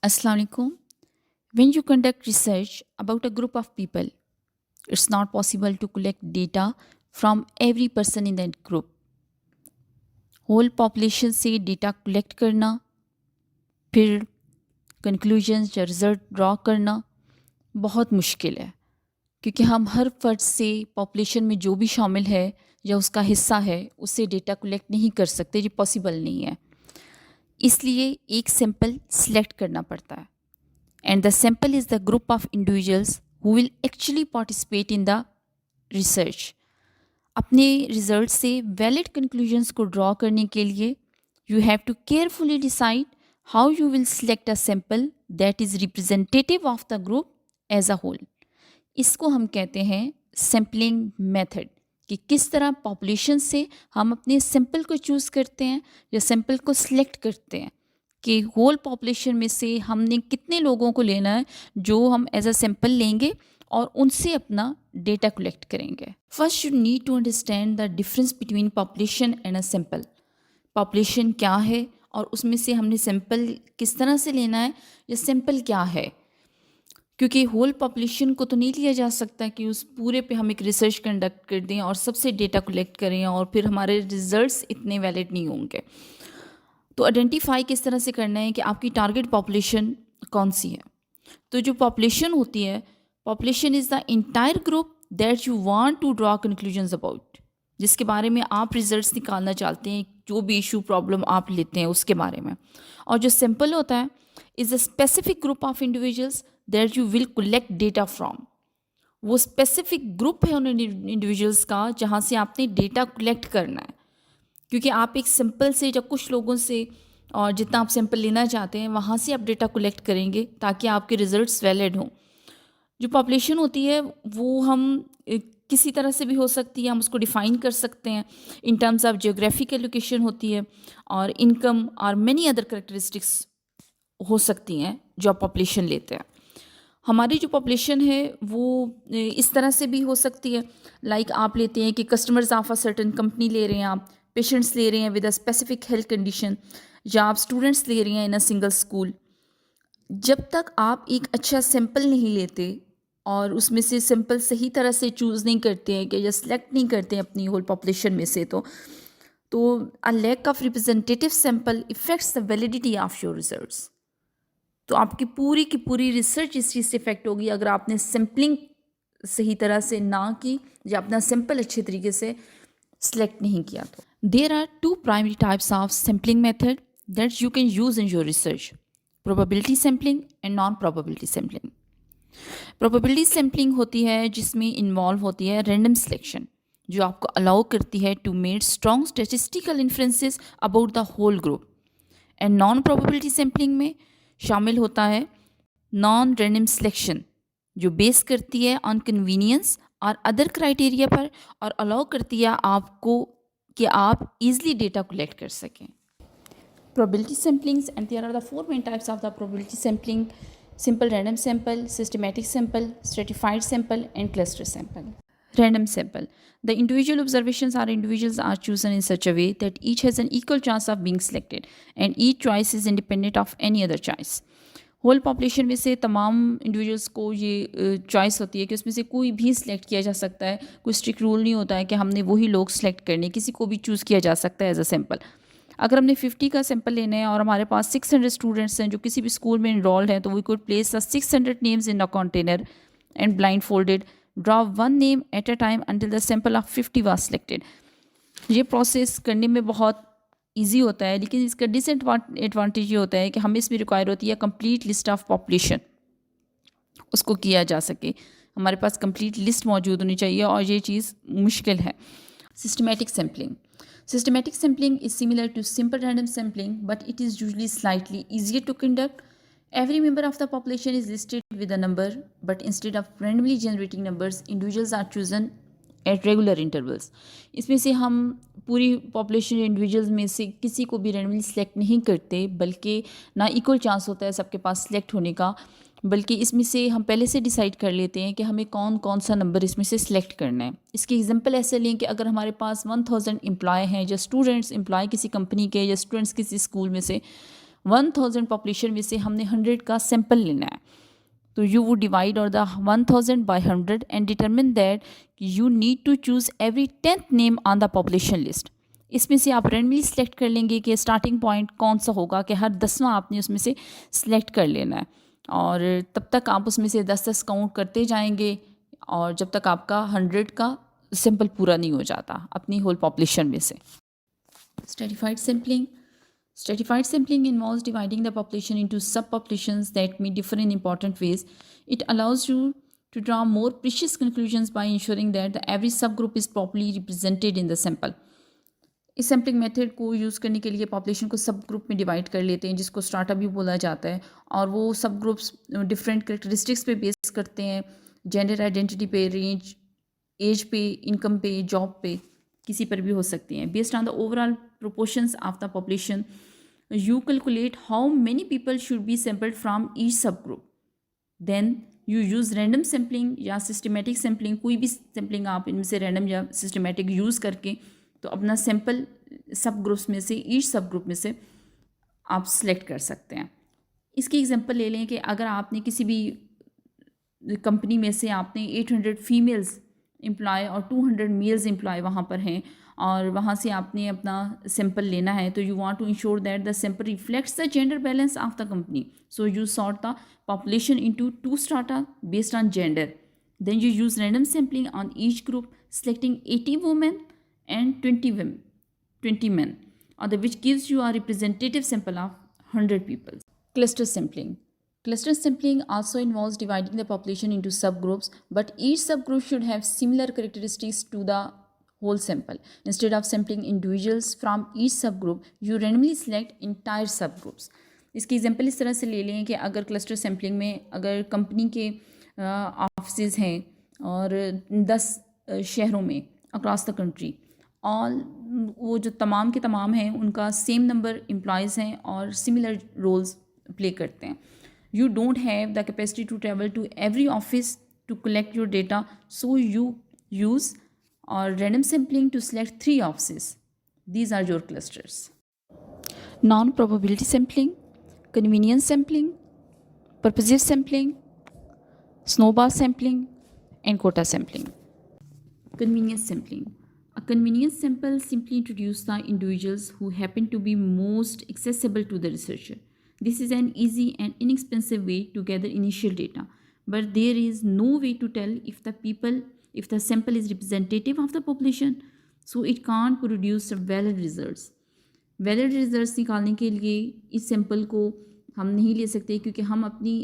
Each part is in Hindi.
Assalamu alaikum. When you conduct research about a group of people, it's not possible to collect data from every person in that group. Whole population से डेटा कलेक्ट करना, फिर कंक्लूजन्स या रिज़ल्ट ड्रॉ करना बहुत मुश्किल है, क्योंकि हम हर फर्द से पॉपुलेशन में जो भी शामिल है या उसका हिस्सा है उससे डेटा कलेक्ट नहीं कर सकते, ये पॉसिबल नहीं है। इसलिए एक सैंपल सेलेक्ट करना पड़ता है, and the sample is the group of individuals who will actually participate in the research. अपने रिजल्ट से वैलिड कंक्लूजन्स को ड्रॉ करने के लिए you have to carefully decide how you will select a sample that is representative of the group as a whole. इसको हम कहते हैं सैम्पलिंग मेथड, कि किस तरह पॉपुलेशन से हम अपने सैंपल को चूज़ करते हैं या सैंपल को सिलेक्ट करते हैं कि होल पॉपुलेशन में से हमने कितने लोगों को लेना है जो हम एज अ सैंपल लेंगे और उनसे अपना डेटा कलेक्ट करेंगे। First you need to understand the difference between population and a sample. Population क्या है और उसमें से हमने सैंपल किस तरह से लेना है या सैंपल क्या है, क्योंकि होल पॉपुलेशन को तो नहीं लिया जा सकता कि उस पूरे पे हम एक रिसर्च कंडक्ट कर दें और सबसे डेटा कलेक्ट करें और फिर हमारे रिजल्ट्स इतने वैलिड नहीं होंगे। तो आइडेंटिफाई किस तरह से करना है कि आपकी टारगेट पॉपुलेशन कौन सी है। तो जो पॉपुलेशन होती है, population is the entire group that you want to draw conclusions about, जिसके बारे में आप रिजल्ट्स निकालना चाहते हैं, जो भी इशू प्रॉब्लम आप लेते हैं उसके बारे में। और जो सैंपल होता है is a specific group of individuals that you will collect data from. वो स्पेसिफिक ग्रुप है उन इंडिविजुअल्स का जहाँ से आपने डेटा कलेक्ट करना है, क्योंकि आप एक सैंपल से या कुछ लोगों से और जितना आप सैंपल लेना चाहते हैं वहाँ से आप डेटा कलेक्ट करेंगे ताकि आपके रिजल्ट्स वैलिड हों। जो पॉपुलेशन होती है वो हम किसी तरह से भी हो सकती है, हम उसको डिफ़ाइन कर सकते हैं in terms of geographical location होती है और इनकम और मैनी अदर करेक्टरिस्टिक्स हो सकती हैं जो आप पॉपुलेशन लेते हैं। हमारी जो पॉपुलेशन है वो इस तरह से भी हो सकती है, लाइक आप लेते हैं कि customers of a certain company ले रहे हैं, आप पेशेंट्स ले रहे हैं with a specific health condition, या आप स्टूडेंट्स ले रहे हैं इन अ सिंगल स्कूल। जब तक आप एक अच्छा सैंपल नहीं लेते और उसमें से सैंपल सही तरह से चूज़ नहीं करते हैं कि या सिलेक्ट नहीं करते हैं अपनी होल पॉपुलेशन में से, तो a lack of representative sample affects the validity of your results. तो आपकी पूरी की पूरी रिसर्च इस चीज़ से इफेक्ट होगी अगर आपने सैम्पलिंग सही तरह से ना की या अपना सैंपल अच्छे तरीके से सिलेक्ट नहीं किया। तो there are two primary types of sampling method that you can use in your research: probability sampling and non probability sampling. Probability sampling होती है जिसमें इन्वॉल्व होती है रैंडम सिलेक्शन, जो आपको अलाउ करती है to make strong statistical inferences about the whole group. And non probability sampling में शामिल होता है नॉन रैंडम सिलेक्शन, जो बेस करती है ऑन कन्वीनियंस और अदर क्राइटेरिया पर और अलाउ करती है आपको कि आप इजीली डेटा कलेक्ट कर सकें। Probability samplings, and there are the four main types of the probability sampling: simple random sample, systematic sample, stratified sample, and cluster sample. Random sample: the individual observations or individuals are chosen in such a way that each has an equal chance of being selected and each choice is independent of any other choice. Whole population में से तमाम इंडिविजुअल्स को ये चॉइस होती है कि उसमें से कोई भी सिलेक्ट किया जा सकता है, कोई स्ट्रिक्ट रूल नहीं होता है कि हमने वही लोग सिलेक्ट करने, किसी को भी चूज़ किया जा सकता है एज अ सैम्पल। अगर हमने 50 का सैंपल लेना है और हमारे पास 600 स्टूडेंट्स हैं जो किसी भी स्कूल में इनरोल्ड हैं, तो we could place the 600 names in a container and blind folded draw one name at a time until the sample of 50 was selected. ये प्रोसेस करने में बहुत ईजी होता है, लेकिन इसका डिसएडवांटेज ये होता है कि हमें इसमें रिक्वायर होती है कंप्लीट लिस्ट ऑफ पॉपुलेशन, उसको किया जा सके, हमारे पास कंप्लीट लिस्ट मौजूद होनी चाहिए और ये चीज़ मुश्किल है। Systematic sampling: Systematic sampling is similar to simple random sampling, but it is usually slightly easier to conduct. Every member of the population is listed with a number, but instead of randomly generating numbers, individuals are chosen at regular intervals. इसमें से हम पूरी पॉपुलेशन इंडिविजुअल्स में से किसी को भी रैंडमली सेलेक्ट नहीं करते, बल्कि ना इक्वल चांस होता है सबके पास सिलेक्ट होने का, बल्कि इसमें से हम पहले से डिसाइड कर लेते हैं कि हमें कौन कौन सा नंबर इसमें से सिलेक्ट करना है। इसकी एग्जांपल ऐसे लें कि अगर हमारे पास 1000 एम्प्लॉय हैं या स्टूडेंट्स एम्प्लॉय किसी कंपनी के या स्टूडेंट्स किसी स्कूल में से 1000 पॉपुलेशन में से हमने 100 का सैंपल लेना है, तो यू वुड डिवाइड और the 1000 by 100 and determine that you need to choose every 10th name on the population list. इसमें से आप रैंडमली सेलेक्ट कर लेंगे कि स्टार्टिंग पॉइंट कौन सा होगा, कि हर 10वां आपने उसमें से सिलेक्ट कर लेना है, और तब तक आप उसमें से 10-10 काउंट करते जाएंगे और जब तक आपका 100 का सैंपल पूरा नहीं हो जाता अपनी होल पॉपुलेशन में से। Stratified sampling. Stratified sampling involves dividing the population into subpopulations that may differ in important ways. It allows you to draw more precise conclusions by ensuring that every subgroup is properly represented in the sample. इस सैम्पलिंग मेथड को यूज़ करने के लिए पॉपुलेशन को सब ग्रुप में डिवाइड कर लेते हैं, जिसको स्ट्राटा भी बोला जाता है, और वो सब ग्रुप्स डिफरेंट करेक्टरिस्टिक्स पे बेस करते हैं, जेंडर आइडेंटिटी पे, रेंज, एज पे, इनकम पे, जॉब पे, किसी पर भी हो सकती हैं. Based on the overall proportions of the population you calculate how many people should be sampled from each subgroup. Then you use random sampling या systematic sampling, कोई भी sampling आप इनमें से random या systematic यूज़ करके तो अपना सैम्पल सब ग्रुप्स में से, ईच सब ग्रुप में से आप सेलेक्ट कर सकते हैं. इसकी एग्जांपल ले लें कि अगर आपने किसी भी कंपनी में से आपने 800 फीमेल्स एम्प्लॉय और 200 मेल्स एम्प्लॉय वहाँ पर हैं, और वहाँ से आपने अपना सैंपल लेना है, तो you want to ensure that the sample reflects the gender balance of the company. So you sort the population into 2 strata based on gender. Then you use random sampling on each group, selecting 80 women and 20 men, or which gives you a representative sample of 100 people. Cluster sampling. Cluster sampling also involves dividing the population into subgroups, but each subgroup should have similar characteristics to the whole sample. Instead of sampling individuals from each subgroup, you randomly select entire subgroups. इसकी एग्जांपल इस तरह से ले लें कि अगर क्लस्टर सैम्पलिंग में अगर कंपनी के ऑफिस हैं और 10 शहरों में अक्रॉस द कंट्री, ऑल वो जो तमाम के तमाम हैं उनका सेम नंबर एम्प्लॉयज़ हैं और सिमिलर रोल्स प्ले करते हैं. You don't have the capacity to travel to every office to collect your data, so you use random sampling to select 3 offices. These are your clusters. Non-probability sampling, convenience sampling, purposive sampling, snowball sampling, and quota sampling. Convenience sampling. A convenience sample simply introduces the individuals who happen to be most accessible to the researcher. This is an easy and inexpensive way to gather initial data, but there is no way to tell if the sample is representative of the population, so it can't produce valid results. Valid results निकालने के लिए इस सैंपल को हम नहीं ले सकते, क्योंकि हम अपनी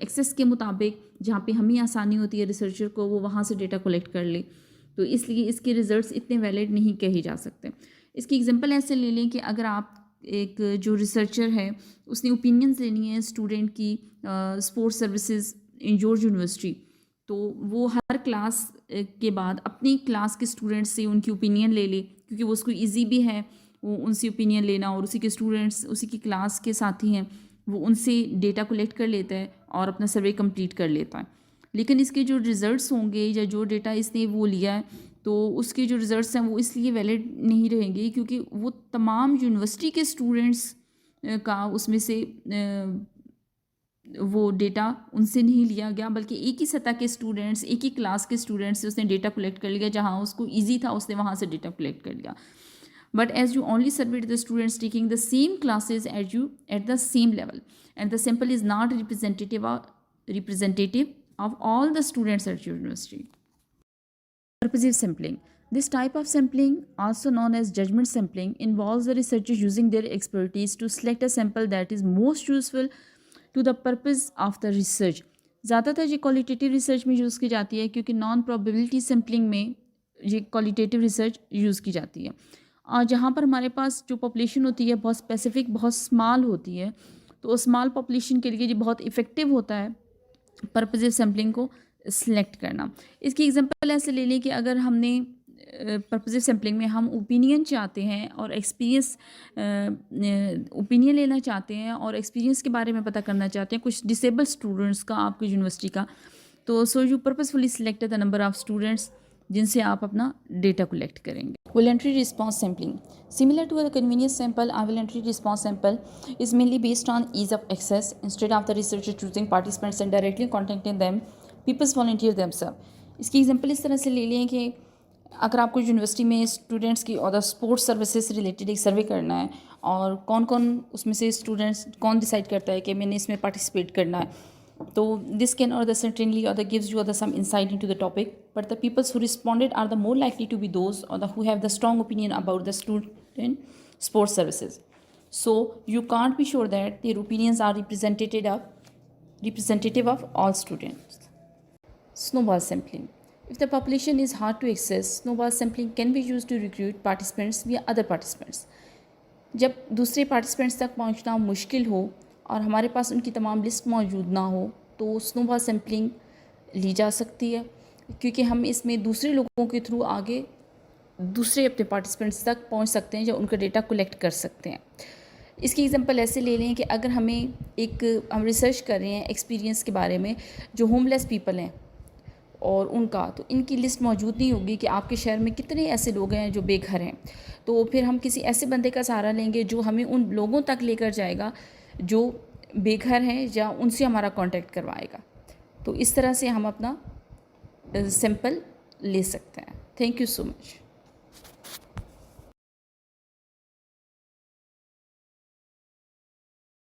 एक्सेस के मुताबिक जहाँ पे हमें आसानी होती है रिसर्चर को वो वहाँ से डेटा कलेक्ट कर ले, तो इसलिए इसके रिजल्ट्स इतने वैलिड नहीं कहे जा सकते. इसकी एग्जांपल ऐसे ले लें कि अगर आप एक जो रिसर्चर है उसने ओपिनियंस लेनी है स्टूडेंट की sports services in George university, तो वो हर क्लास के बाद अपनी क्लास के स्टूडेंट्स से उनकी ओपिनियन ले ले, क्योंकि वो उसको इजी भी है वो उनसे ओपिनियन लेना, और उसी के स्टूडेंट्स उसी की क्लास के साथी हैं वो उनसे डेटा कलेक्ट कर लेता है और अपना सर्वे कंप्लीट कर लेता है. लेकिन इसके जो रिज़ल्ट्स होंगे या जो डेटा इसने वो लिया है तो उसके जो रिज़ल्ट्स हैं वो इसलिए वैलिड नहीं रहेंगे क्योंकि वो तमाम यूनिवर्सिटी के स्टूडेंट्स का उसमें से वो डेटा उनसे नहीं लिया गया, बल्कि एक ही सतह के स्टूडेंट्स, एक ही क्लास के स्टूडेंट्स से उसने डेटा कलेक्ट कर लिया. जहाँ उसको ईजी था उसने वहाँ से डेटा कलेक्ट कर लिया. But as you only surveyed the students taking the same classes as you at the same level, and the sample is not representative of all the students at university. Purposive sampling. This type of sampling, also known as judgment sampling, involves the researchers using their expertise to select a sample that is most useful to the purpose of the research. ज़्यादातर ये क्वालिटेटिव रिसर्च में यूज़ की जाती है, क्योंकि नॉन प्रोबेबिलिटी सैम्पलिंग में ये क्वालिटेटिव रिसर्च यूज़ की जाती है. और जहाँ पर हमारे पास जो पॉपुलेशन होती है बहुत स्पेसिफिक, बहुत स्मॉल होती है, तो स्मॉल पॉपुलेशन के लिए ये बहुत इफ़ेक्टिव होता है पर्पजिव सैम्पलिंग को सिलेक्ट करना. इसकी एग्जांपल ऐसे ले लें कि अगर हमने पर्पजिव सैम्पलिंग में हम ओपिनियन चाहते हैं और एक्सपीरियंस ओपिनियन लेना चाहते हैं और एक्सपीरियंस के बारे में पता करना चाहते हैं कुछ डिसेबल स्टूडेंट्स का आपकी यूनिवर्सिटी का, तो so you purposefully select the number of students जिनसे आप अपना डेटा कलेक्ट करेंगे. Voluntary response sampling. Similar to the convenience sample, our voluntary response sample is mainly based on ease of access. Instead of the researcher choosing participants and directly contacting them, people volunteer themselves. इसकी एग्जाम्पल इस तरह से ले लें कि अगर आपको यूनिवर्सिटी में स्टूडेंट्स की और स्पोर्ट्स सर्विसेज से रिलेटेड एक सर्वे करना है और कौन कौन उसमें से स्टूडेंट्स कौन डिसाइड करता है कि मैंने इसमें पार्टिसिपेट करना है, so this can or the certainly or the gives you or the some insight into the topic, but the peoples who responded are the more likely to be those or the who have the strong opinion about the student sports services. So you can't be sure that their opinions are representative of all students. Snowball sampling. If the population is hard to access, snowball sampling can be used to recruit participants via other participants. जब दूसरे पार्टिसिपेंट्स तक पहुंचना मुश्किल हो और हमारे पास उनकी तमाम लिस्ट मौजूद ना हो तो स्नोबॉल सैम्पलिंग ली जा सकती है, क्योंकि हम इसमें दूसरे लोगों के थ्रू आगे दूसरे अपने पार्टिसिपेंट्स तक पहुंच सकते हैं या उनका डेटा कलेक्ट कर सकते हैं। इसकी एग्जांपल ऐसे ले लें कि अगर हम रिसर्च कर रहे हैं एक्सपीरियंस के बारे में जो होमलेस पीपल हैं और उनका, तो इनकी लिस्ट मौजूद नहीं होगी कि आपके शहर में कितने ऐसे लोग हैं जो बेघर हैं, तो फिर हम किसी ऐसे बंदे का सहारा लेंगे जो हमें उन लोगों तक लेकर जाएगा जो बेघर हैं या उनसे हमारा कांटेक्ट करवाएगा। तो इस तरह से हम अपना सैंपल ले सकते हैं। Thank you so much.